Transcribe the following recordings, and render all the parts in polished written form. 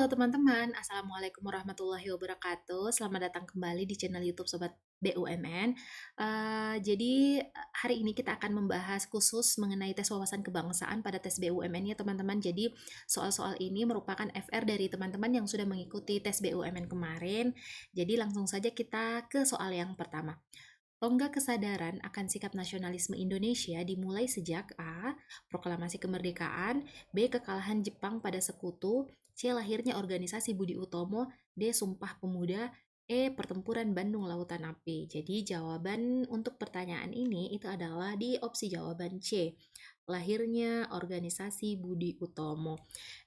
Halo teman-teman, Assalamualaikum warahmatullahi wabarakatuh. Selamat datang kembali di channel YouTube Sobat BUMN. Hari ini kita akan membahas khusus mengenai tes wawasan kebangsaan pada tes BUMN ya teman-teman. Jadi soal-soal ini merupakan FR dari teman-teman yang sudah mengikuti tes BUMN kemarin. Jadi langsung saja kita ke soal yang pertama. Tonggak kesadaran akan sikap nasionalisme Indonesia dimulai sejak A. Proklamasi kemerdekaan, B. Kekalahan Jepang pada Sekutu, C. Lahirnya organisasi Budi Utomo, D. Sumpah Pemuda, E. Pertempuran Bandung Lautan Api. Jadi jawaban untuk pertanyaan ini itu adalah di opsi jawaban C. Lahirnya organisasi Budi Utomo.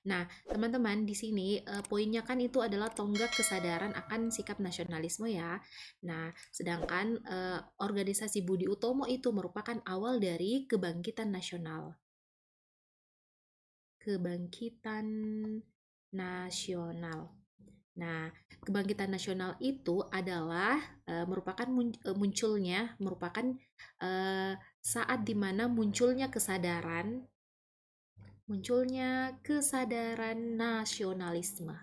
Nah, teman-teman di sini poinnya kan itu adalah tonggak kesadaran akan sikap nasionalisme ya. Nah, sedangkan organisasi Budi Utomo itu merupakan awal dari kebangkitan nasional. Kebangkitan nasional. Nah, kebangkitan nasional itu adalah merupakan saat dimana munculnya kesadaran nasionalisme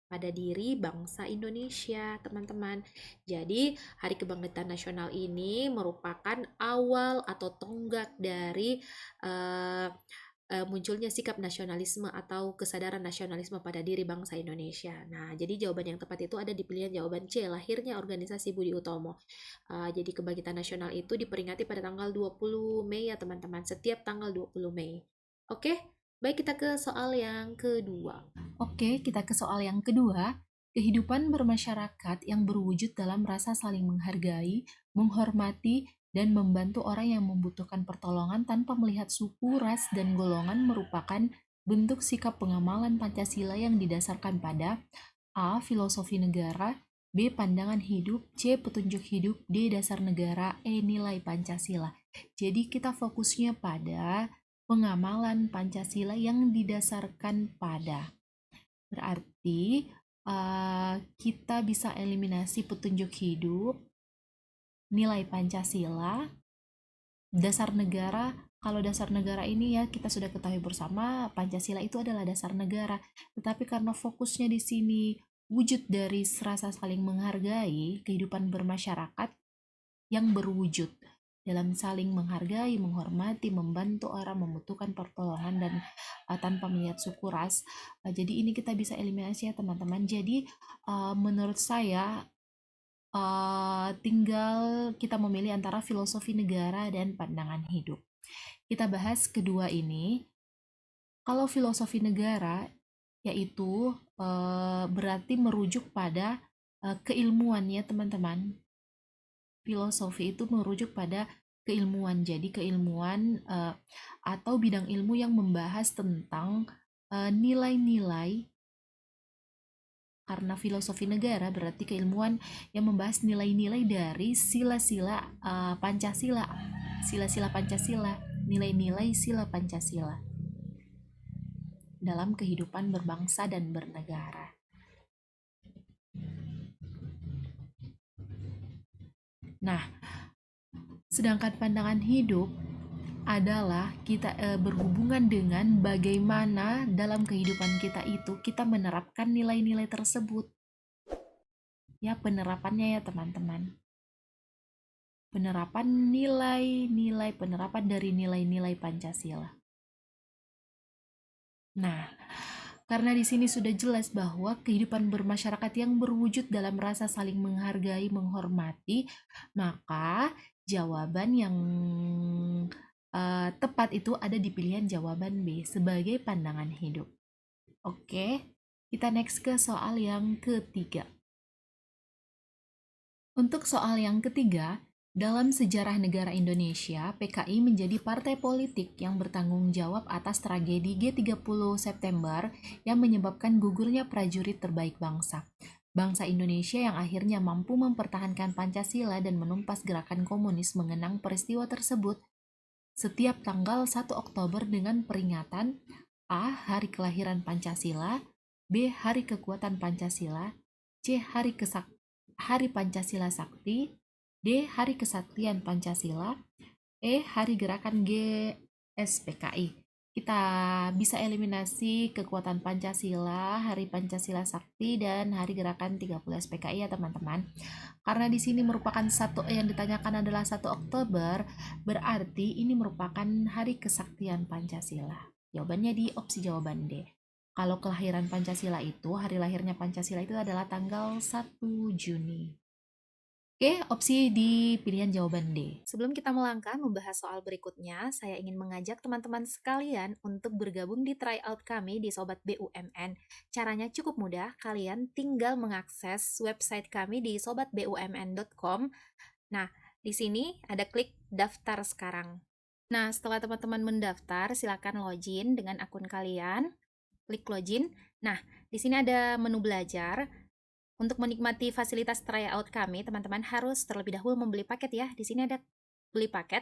pada diri bangsa Indonesia, teman-teman. Jadi, Hari Kebangkitan Nasional ini merupakan awal atau tonggak dari eh, munculnya sikap nasionalisme atau kesadaran nasionalisme pada diri bangsa Indonesia. Nah, jadi jawaban yang tepat itu ada di pilihan jawaban C, lahirnya organisasi Budi Utomo. Jadi kebangkitan nasional itu diperingati pada tanggal 20 Mei ya teman-teman, setiap tanggal 20 Mei. Oke, baik kita ke soal yang kedua. Oke, kita ke soal yang kedua. Kehidupan bermasyarakat yang berwujud dalam rasa saling menghargai, menghormati, dan membantu orang yang membutuhkan pertolongan tanpa melihat suku, ras, dan golongan merupakan bentuk sikap pengamalan Pancasila yang didasarkan pada A. Filosofi negara, B. Pandangan hidup, C. Petunjuk hidup, D. Dasar negara, E. Nilai Pancasila. Jadi kita fokusnya pada pengamalan Pancasila yang didasarkan pada. Berarti kita bisa eliminasi petunjuk hidup, nilai Pancasila, dasar negara. Kalau dasar negara ini ya kita sudah ketahui bersama Pancasila itu adalah dasar negara. Tetapi karena fokusnya di sini wujud dari rasa saling menghargai, kehidupan bermasyarakat yang berwujud dalam saling menghargai, menghormati, membantu orang membutuhkan pertolongan dan tanpa melihat suku ras. Jadi ini kita bisa eliminasi ya teman-teman. Jadi menurut saya tinggal kita memilih antara filosofi negara dan pandangan hidup. Kita bahas kedua ini. Kalau filosofi negara yaitu berarti merujuk pada keilmuan ya teman-teman. Filosofi itu merujuk pada keilmuan. Jadi keilmuan atau bidang ilmu yang membahas tentang nilai-nilai, karena filosofi negara berarti keilmuan yang membahas nilai-nilai dari sila-sila Pancasila, sila-sila Pancasila, nilai-nilai sila Pancasila dalam kehidupan berbangsa dan bernegara. Nah, sedangkan pandangan hidup adalah kita berhubungan dengan bagaimana dalam kehidupan kita itu kita menerapkan nilai-nilai tersebut. Ya, penerapannya ya teman-teman. Penerapan nilai-nilai, penerapan dari nilai-nilai Pancasila. Nah, karena di sini sudah jelas bahwa kehidupan bermasyarakat yang berwujud dalam rasa saling menghargai, menghormati, maka jawaban yang tepat itu ada di pilihan jawaban B sebagai pandangan hidup. Oke, kita next ke soal yang ketiga. Untuk soal yang ketiga, dalam sejarah negara Indonesia, PKI menjadi partai politik yang bertanggung jawab atas tragedi G30 September yang menyebabkan gugurnya prajurit terbaik bangsa. Bangsa Indonesia yang akhirnya mampu mempertahankan Pancasila dan menumpas gerakan komunis mengenang peristiwa tersebut setiap tanggal 1 Oktober dengan peringatan A. Hari Kelahiran Pancasila, B. Hari Kekuatan Pancasila, C. Hari Pancasila Sakti, D. Hari Kesaktian Pancasila, E. Hari Gerakan GSPKI. kita bisa eliminasi kekuatan Pancasila, Hari Pancasila Sakti, dan Hari Gerakan 30 SPKI ya teman-teman. Karena di sini merupakan satu yang ditanyakan adalah 1 Oktober, berarti ini merupakan Hari Kesaktian Pancasila. Jawabannya di opsi jawaban D. Kalau kelahiran Pancasila itu, hari lahirnya Pancasila itu adalah tanggal 1 Juni. Oke, opsi di pilihan jawaban D. Sebelum kita melangkah membahas soal berikutnya, saya ingin mengajak teman-teman sekalian untuk bergabung di tryout kami di Sobat BUMN. Caranya cukup mudah, kalian tinggal mengakses website kami di sobatbumn.com. Nah, di sini ada klik daftar sekarang. Nah, setelah teman-teman mendaftar, silakan login dengan akun kalian. Klik login. Nah, di sini ada menu belajar. Untuk menikmati fasilitas tryout kami, teman-teman harus terlebih dahulu membeli paket ya. Di sini ada beli paket.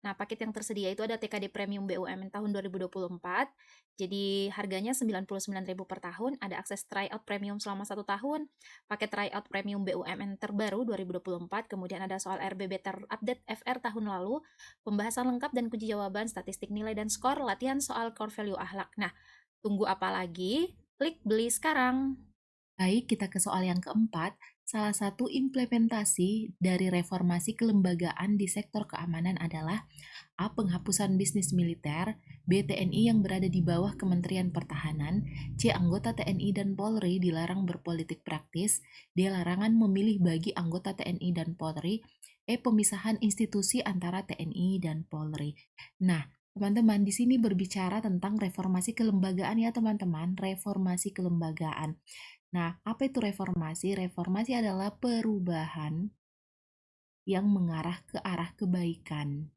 Nah, paket yang tersedia itu ada TKD Premium BUMN tahun 2024. Jadi harganya 99.000 per tahun, ada akses tryout premium selama 1 tahun, paket tryout premium BUMN terbaru 2024, kemudian ada soal RBB terupdate FR tahun lalu, pembahasan lengkap dan kunci jawaban, statistik nilai dan skor, latihan soal core value akhlak. Nah, tunggu apa lagi? Klik beli sekarang. Baik, kita ke soal yang keempat. Salah satu implementasi dari reformasi kelembagaan di sektor keamanan adalah A. Penghapusan bisnis militer, B. TNI yang berada di bawah Kementerian Pertahanan, C. Anggota TNI dan Polri dilarang berpolitik praktis, D. Larangan memilih bagi anggota TNI dan Polri, E. Pemisahan institusi antara TNI dan Polri. Nah, teman-teman, di sini berbicara tentang reformasi kelembagaan ya teman-teman, reformasi kelembagaan. Nah, apa itu reformasi? Reformasi adalah perubahan yang mengarah ke arah kebaikan.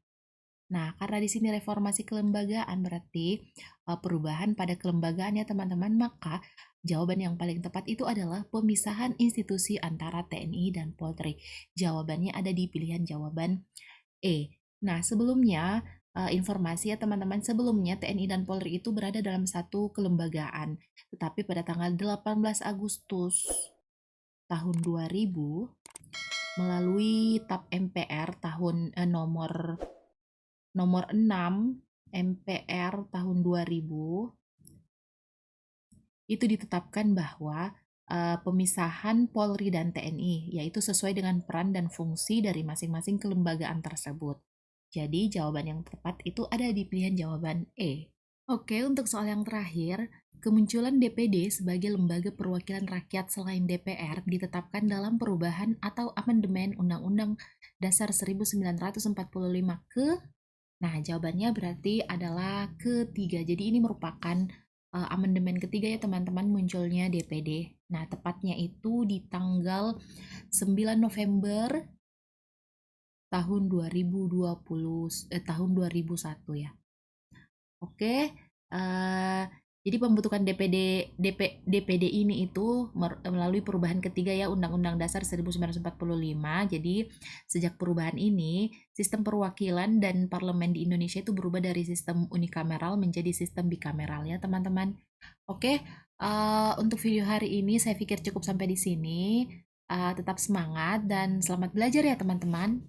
Nah, karena di sini reformasi kelembagaan berarti perubahan pada kelembagaan ya teman-teman, maka jawaban yang paling tepat itu adalah pemisahan institusi antara TNI dan Polri. Jawabannya ada di pilihan jawaban E. Nah, sebelumnya informasi ya teman-teman, sebelumnya TNI dan Polri itu berada dalam satu kelembagaan. Tetapi pada tanggal 18 Agustus tahun 2000 melalui TAP MPR nomor 6 MPR tahun 2000 itu ditetapkan bahwa pemisahan Polri dan TNI yaitu sesuai dengan peran dan fungsi dari masing-masing kelembagaan tersebut. Jadi jawaban yang tepat itu ada di pilihan jawaban E. Oke, untuk soal yang terakhir, kemunculan DPD sebagai lembaga perwakilan rakyat selain DPR ditetapkan dalam perubahan atau amandemen Undang-Undang Dasar 1945 ke. Nah, jawabannya berarti adalah ketiga. Jadi ini merupakan amandemen ketiga ya teman-teman munculnya DPD. Nah, tepatnya itu di tanggal 9 November tahun 2001 ya. Oke, jadi pembentukan DPD ini itu melalui perubahan ketiga ya Undang-Undang Dasar 1945. Jadi sejak perubahan ini, sistem perwakilan dan parlemen di Indonesia itu berubah dari sistem unikameral menjadi sistem bikameral ya teman-teman. Oke, untuk video hari ini saya pikir cukup sampai di sini. Tetap semangat dan selamat belajar ya teman-teman.